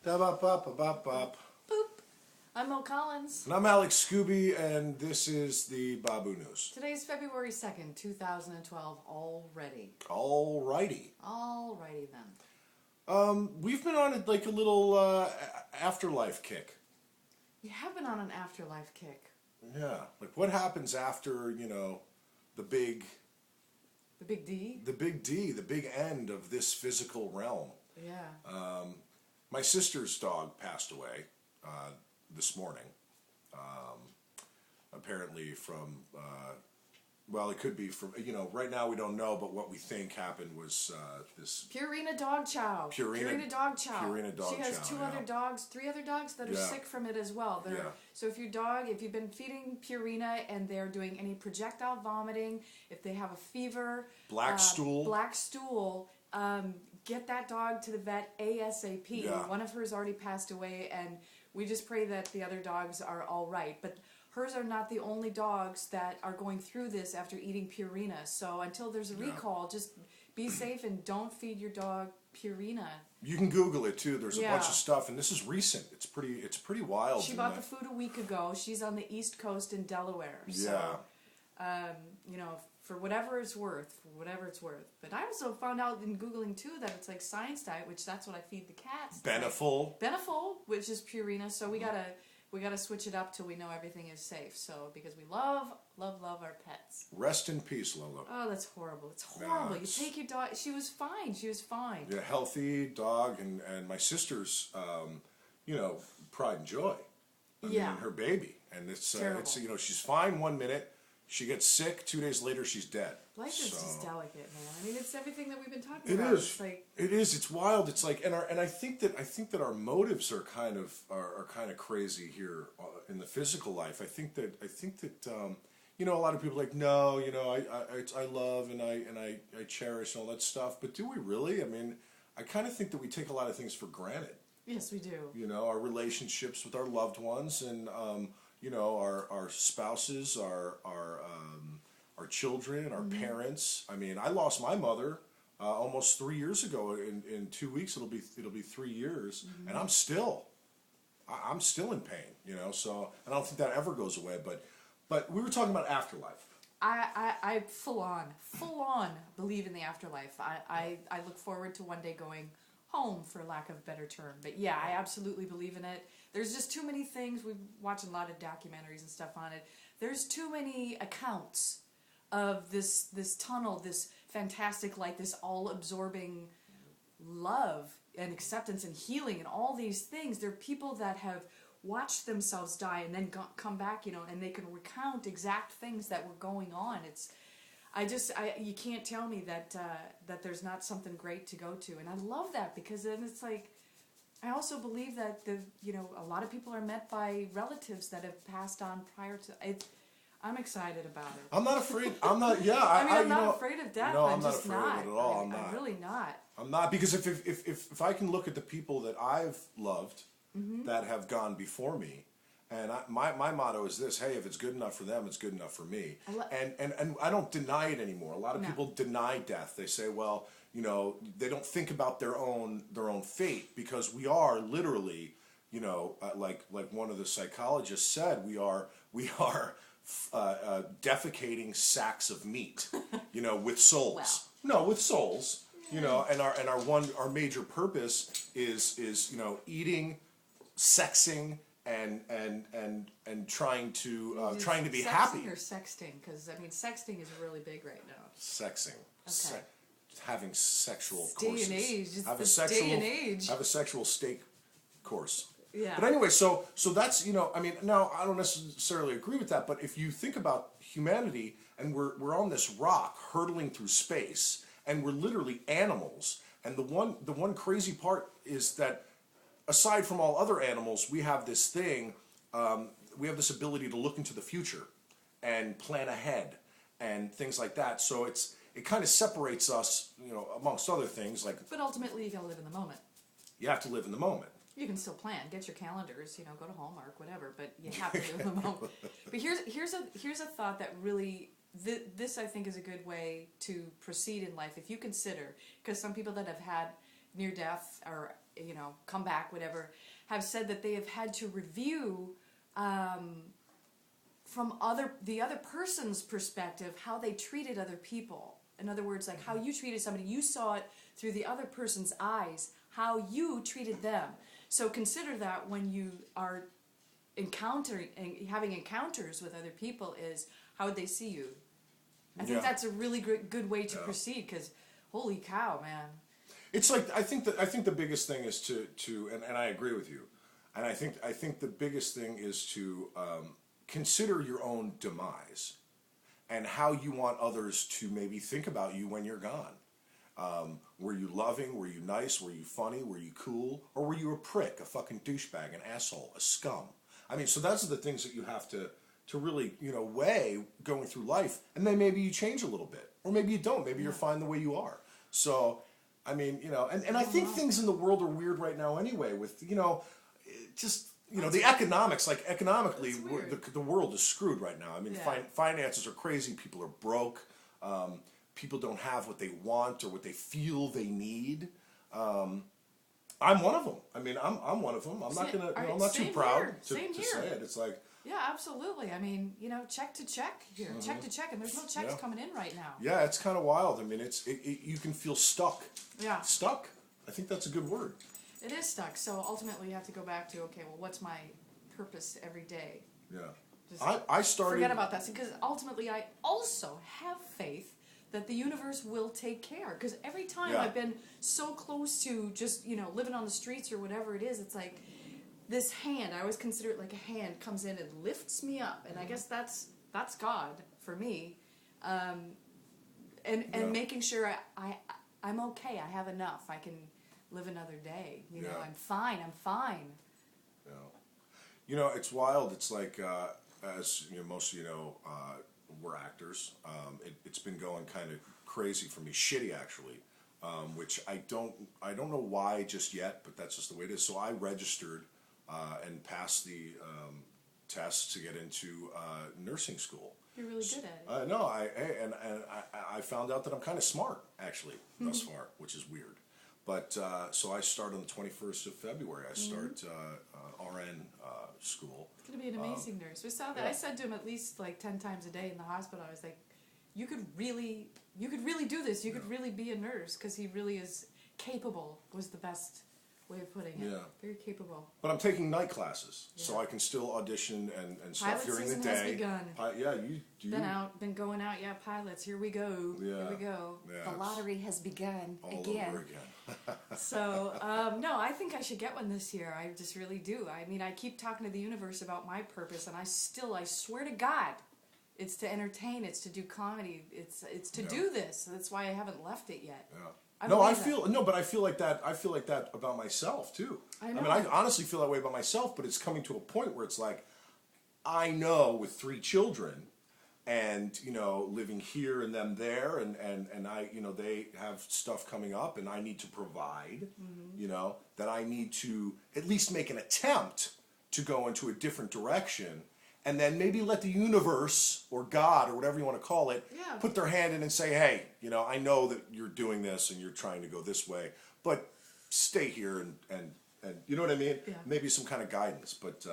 Da-bop-bop-bop-bop. Boop. I'm Mo Collins. And I'm Alex Scooby, and this is the Baboo News. Today's February 2nd, 2012 already. Alrighty. Alrighty then. We've been on like a little Afterlife kick. You have been on an Afterlife kick. Yeah. Like what happens after, you know, the big... The big D? The big D, the big end of this physical realm. Yeah. My sister's dog passed away this morning. Apparently from, well, it could be from, you know, right now we don't know, but what we think happened was this... Purina Dog Chow. Purina Dog Chow. Purina Dog Chow, She has three other dogs that are sick from it as well. So if you've been feeding Purina and they're doing any projectile vomiting, if they have a fever... Black stool, get that dog to the vet ASAP. Yeah. One of hers already passed away, and we just pray that the other dogs are all right. But hers are not the only dogs that are going through this after eating Purina. So until there's a recall, just be safe and don't feed your dog Purina. You can Google it too. There's a bunch of stuff, and this is recent. It's pretty wild. She bought the food a week ago. She's on the East Coast in Delaware. Yeah. So, you know, for whatever it's worth. But I also found out in Googling too that it's like Science Diet, which that's what I feed the cats. Beneful, which is Purina. So we gotta switch it up till we know everything is safe. So because we love our pets. Rest in peace, Lola. Oh, that's horrible. It's horrible. You take your dog. She was fine. Yeah, healthy dog, and my sister's, you know, pride and joy. I mean, her baby, and it's you know, she's fine 1 minute. She gets sick. 2 days later, she's dead. Life is just delicate, man. I mean, it's everything that we've been talking about. It is. It's wild. It's like, and I think that our motives are kind of crazy here in the physical life. I think that you know, a lot of people are like, no, you know, I love and I cherish all that stuff. But do we really? I mean, I kind of think that we take a lot of things for granted. Yes, we do. You know, our relationships with our loved ones and. You know, our spouses, our children, our parents. I mean, I lost my mother almost 3 years ago. In 2 weeks, it'll be 3 years, and I'm still in pain. You know, so and I don't think that ever goes away. But we were talking about afterlife. I full on believe in the afterlife. I look forward to one day going home, for lack of a better term. But yeah, I absolutely believe in it. There's just too many things. We've watched a lot of documentaries and stuff on it. There's too many accounts of this tunnel, this fantastic light, this all-absorbing love and acceptance and healing and all these things. There are people that have watched themselves die and then come back, you know, and they can recount exact things that were going on. You can't tell me that there's not something great to go to, and I love that because then it's like, I also believe that you know, a lot of people are met by relatives that have passed on prior to it. I'm excited about it. I'm not afraid. I'm not. Yeah, I'm not afraid of death. No, I'm not just afraid of it at all. I'm not. I'm really not. I'm not, because if I can look at the people that I've loved that have gone before me. And my motto is this: hey, if it's good enough for them, it's good enough for me. And I don't deny it anymore. A lot of people deny death. They say, well, you know, they don't think about their own fate, because we are literally, you know, like one of the psychologists said, we are defecating sacks of meat, you know, with souls. No, with souls. You know, and our major purpose is you know, eating, sexing. And trying to be happy. Or sexting, because I mean, sexting is really big right now. Sexing, having sexual day courses. And age. It's day and age. Have a sexual steak course. Yeah. But anyway, so that's, you know, I mean, now I don't necessarily agree with that, but if you think about humanity, and we're on this rock hurtling through space, and we're literally animals, and the one crazy part is that, aside from all other animals, we have this thing, we have this ability to look into the future and plan ahead and things like that. So it kind of separates us, you know, amongst other things. But ultimately, you gotta live in the moment. You have to live in the moment. You can still plan, get your calendars, you know, go to Hallmark, whatever, but you have to live in the moment. But here's a thought that really, this I think is a good way to proceed in life. If you consider, because some people that have had near death or come back, whatever, have said that they have had to review from the other person's perspective how they treated other people. In other words, like how you treated somebody, you saw it through the other person's eyes, how you treated them. So consider that when you are having encounters with other people, is how would they see you? I think that's a really good way to proceed, because holy cow, man. It's like I think the biggest thing is to and I agree with you, and I think the biggest thing is to consider your own demise and how you want others to maybe think about you when you're gone. Were you loving? Were you nice? Were you funny? Were you cool? Or were you a prick, a fucking douchebag, an asshole, a scum? I mean, so those are the things that you have to really, weigh going through life. And then maybe you change a little bit. Or maybe you don't. Maybe you're fine the way you are. So, I mean, and I think things in the world are weird right now anyway with, the economics, like economically, the world is screwed right now. I mean, finances are crazy. People are broke. People don't have what they want or what they feel they need. I'm one of them. I mean, I'm one of them. I'm not gonna. I'm not too proud to say it. It's like. Yeah, absolutely. I mean, check to check here, check to check, and there's no checks coming in right now. Yeah, it's kind of wild. I mean, you can feel stuck. Yeah. Stuck. I think that's a good word. It is stuck. So ultimately, you have to go back to, okay, well, what's my purpose every day? Yeah. Just I started. Forget about that, because ultimately, I also have faith that the universe will take care. Because every time I've been so close to just living on the streets or whatever it is, it's like this hand. I always consider it like a hand comes in and lifts me up, and I guess that's God for me. And making sure I'm okay. I have enough. I can live another day. I'm fine. Yeah. It's wild. It's like, as most of you know, we're actors. It's been going kind of crazy for me, shitty actually, which I don't know why just yet, but that's just the way it is. So I registered and passed the test to get into nursing school. You're really good at it. No, I found out that I'm kind of smart actually thus far, which is weird. But so I start on the 21st of February. I start RN school. It's going to be an amazing nurse. We saw that. I said to him at least like 10 times a day in the hospital, I was like, you could really do this. You could really be a nurse, because he really is capable, was the best way of putting it. Yeah. Very capable. But I'm taking night classes, so I can still audition and stuff during the day. Has begun. Been going out. Yeah, pilots. Here we go. Yeah. Here we go. Yeah, the lottery has begun all again. over again. So, no, I think I should get one this year. I just really do. I mean, I keep talking to the universe about my purpose, and I swear to God, it's to entertain. It's to do comedy. It's to do this. That's why I haven't left it yet. Yeah. But I feel like that. I feel like that about myself too. I know. I mean, I honestly feel that way about myself. But it's coming to a point where it's like, I know with 3 children, and living here and them there, and I, they have stuff coming up, and I need to provide. That I need to at least make an attempt to go into a different direction. And then maybe let the universe or God or whatever you want to call it put their hand in and say, hey, I know that you're doing this and you're trying to go this way, but stay here and you know what I mean? Yeah. Maybe some kind of guidance, but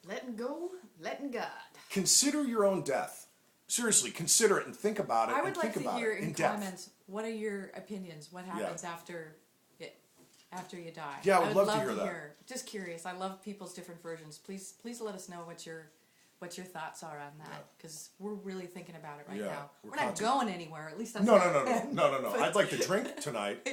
letting go, letting God. Consider your own death. Seriously, consider it and think about it. I would like to hear in comments, depth. What are your opinions? What happens after you die? Yeah, I would love to hear that. Just curious. I love people's different versions. Please let us know what your thoughts are on that, because we're really thinking about it right now. We're not going anywhere. At least that's no. I'd like to drink tonight.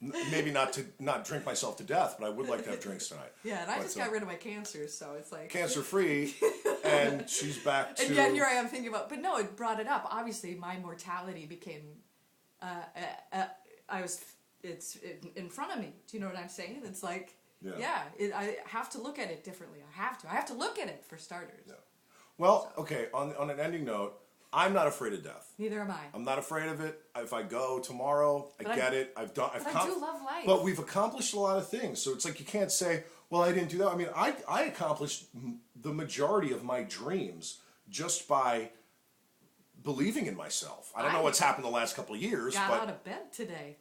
Maybe not drink myself to death, but I would like to have drinks tonight. Yeah, and I just got rid of my cancer, so it's like cancer free, and she's back to. And yet here I am thinking about, but no, it brought it up. Obviously, my mortality became. It's in front of me. Do you know what I'm saying? It's like. I have to look at it differently. I have to look at it for starters. Yeah. Well, okay. On an ending note, I'm not afraid of death. Neither am I. I'm not afraid of it. If I go tomorrow, I get it. I do love life. But we've accomplished a lot of things, so it's like you can't say, "Well, I didn't do that." I mean, I accomplished the majority of my dreams just by believing in myself. I don't know what's happened the last couple of years. Got out of bed today.